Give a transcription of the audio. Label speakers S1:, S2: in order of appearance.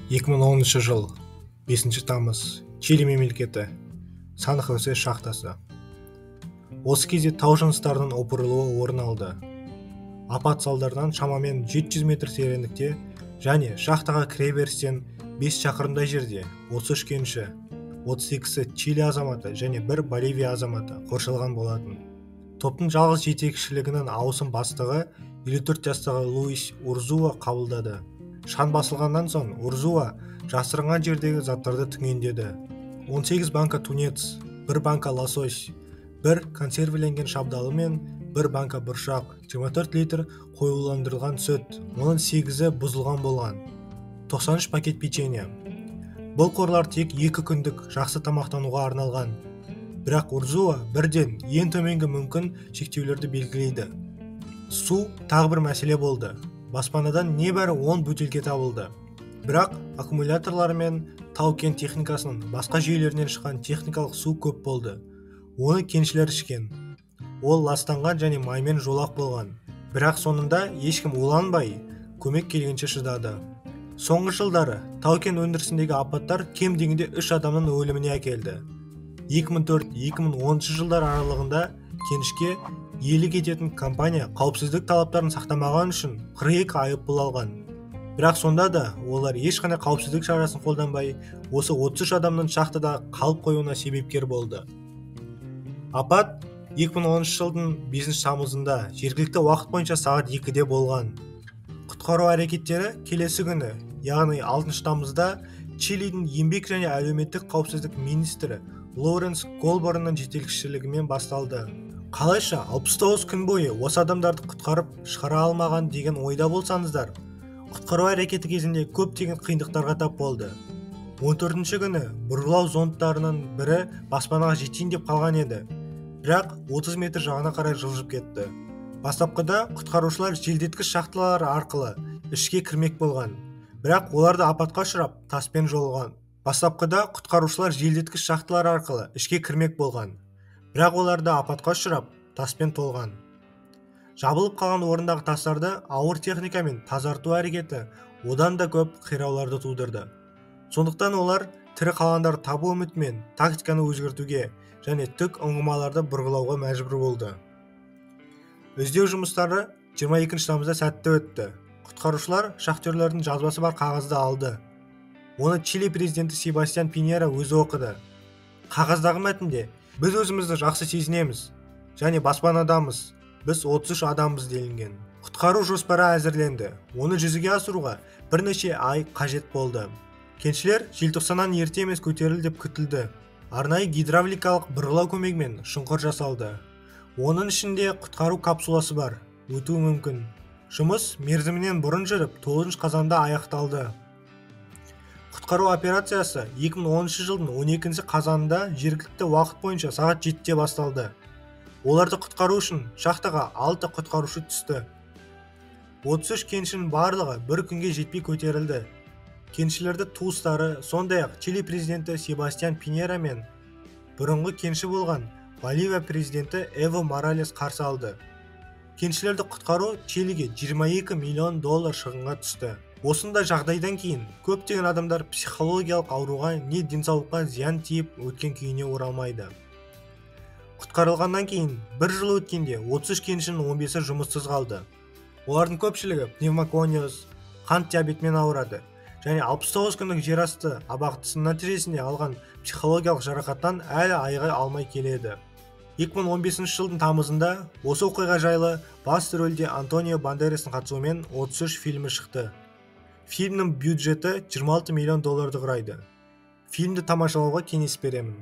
S1: 2010 жыл 5 тамыз Чили мемлекеті Сан-Хосе шахтасы. Осы кезде тау жыныстарының опырылуы орын алды. Апат салдарынан шамамен 700 метр тереңдікте және шахтаға кіреберістен 5 шақырымдай жерде 33 кенші, 32-сі Чили азаматы және 1 Боливия азаматы қоршалған болатын. Топтың жалғыз жетекшілігінің ауысым бастығы 54 жастағы Луис Урзуа қабылдады. Шан басылғаннан соң Урзуа жасырынған жердегі заттарды түгендеді. 18 банка тунец, 1 банка лосось, 1 консервіленген шабдалы мен 1 банка бұршақ, 24 литр қоюландырылған сүт, оның 8-і бұзылған болған. 93 пакет печенье. Бұл қорлар тек 2 күндік жақсы тамақтануға арналған. Бірақ Урзуа бірден ең төменгі мүмкін шектеулерді белгілейді. Су тағы бір мәселе болды. Баспанадан небәрі 10 бөтелке табылды. Бірақ аккумуляторлары мен тау-кен техникасының басқа жүйелерінен шыққан техникалық су көп болды. Оны кеншілер ішкен. Ол ластанған және маймен жолақ болған. Бірақ соңында ешкім уланбай, көмек келгенше шыдады. Соңғы жылдары тау-кен өндірісіндегі апаттар кем дегенде 3 адамның өліміне әкелді. 2004-2010 жылдар аралығында кенішке иелік ететін компания қауіпсіздік талаптарын сақтамаған үшін 42 айыппұл алған. Бірақ сонда да олар ешқандай қауіпсіздік шарасын қолданбай, осы 33 адамның шахтада қалып қоюына себепкер болды. Апат 2010 жылдың 5 тамызында жергілікті уақыт бойынша сағат 2-де болған. Құтқару әрекеттері келесі күні, яғни 6 тамызда Чилидің еңбек және әлеуметтік қауіпсіздік министрі Лоренс Голборнның жетекшілігімен басталды. Қалайша 69 күн бойы осы адамдарды құтқарып шығара алмаған деген ойда болсаңыздар, құтқару әрекеті кезінде көптеген қиындықтарға тап болды. 14-ші күні бұрғылау зондтарының бірі баспанаға жетейін деп қалған еді, бірақ 30 метр жағына қарай жылжып кетті. Бастапқыда құтқарушылар желдеткіш шахталар арқылы ішке кірмек болған, бірақ оларды апатқа ұшырап таспен жолған. Бірақ оларды апатқа ұшырап таспен толған. Жабылып қалған орындағы тастарды ауыр техникамен тазарту әрекеті одан да көп қирауларды тудырды. Сондықтан олар тірі қалғандарды табу үмітімен тактиканы өзгертуге және түк ұңғымаларды бұрғылауға мәжбүр болды. Іздеу жұмыстары 22 тамызда сәтті өтті. Құтқарушылар шахтерлердің жазбасы бар қағазды алды. Оны Чили президенті Себастьян Пиньера өзі оқыды. Қағаздағы мәтінде біз өзімізді жақсы сезінеміз және баспанадамыз. Біз 33 адамбыз делінген. Құтқару жоспары әзірленді. Оны жүзеге асыруға бірнеше ай қажет болды. Кеншілер желтоқсаннан ерте емес көтерілді деп күтілді. Арнайы гидравликалық бұрғылау көмегімен шұңқыр жасалды. Оның ішінде құтқару капсуласы бар. Өтуі мүмкін. Жұмыс мерзімінен бұрын жүріп 9 қазанда аяқталды. Құтқару операциясы 2010 жылдың 12 қазанында жергілікті уақыт бойынша сағат 7-де басталды. Оларды құтқару үшін шахтаға 6 құтқарушы түсті. 33 кеншінің барлығы бір күнге жетпей көтерілді. Кеншілерді туыстары, сондай-ақ Чили президенті Себастьян Пиньера мен бұрынғы кенші болған Боливия президенті Эво Моралес қарсы алды. Кеншілерді құтқару Чилиге $22 миллион шығынға түсті. Осындай жағдайдан кейін көптеген адамдар психологиялық ауруға не денсаулыққа зиян тиіп өткен күйіне оралмайды. Құтқарылғаннан кейін бір жыл өткенде 33 кеншінің 15-і жұмыссыз қалды. Олардың көпшілігі пневмокониоз, қант диабетімен ауырады және 69 күндік жерасты абақтысының нәтижесінде алған психологиялық жарақаттан әлі айыға алмай келеді. 2015 жылдың тамызында осы оқиға жайлы басты рөлде Антонио Бандерастың қатысуымен 33 фильмі шықты. Фильмнің бюджеті $26 миллион құрайды. Фильмді тамашалауға кеңес беремін.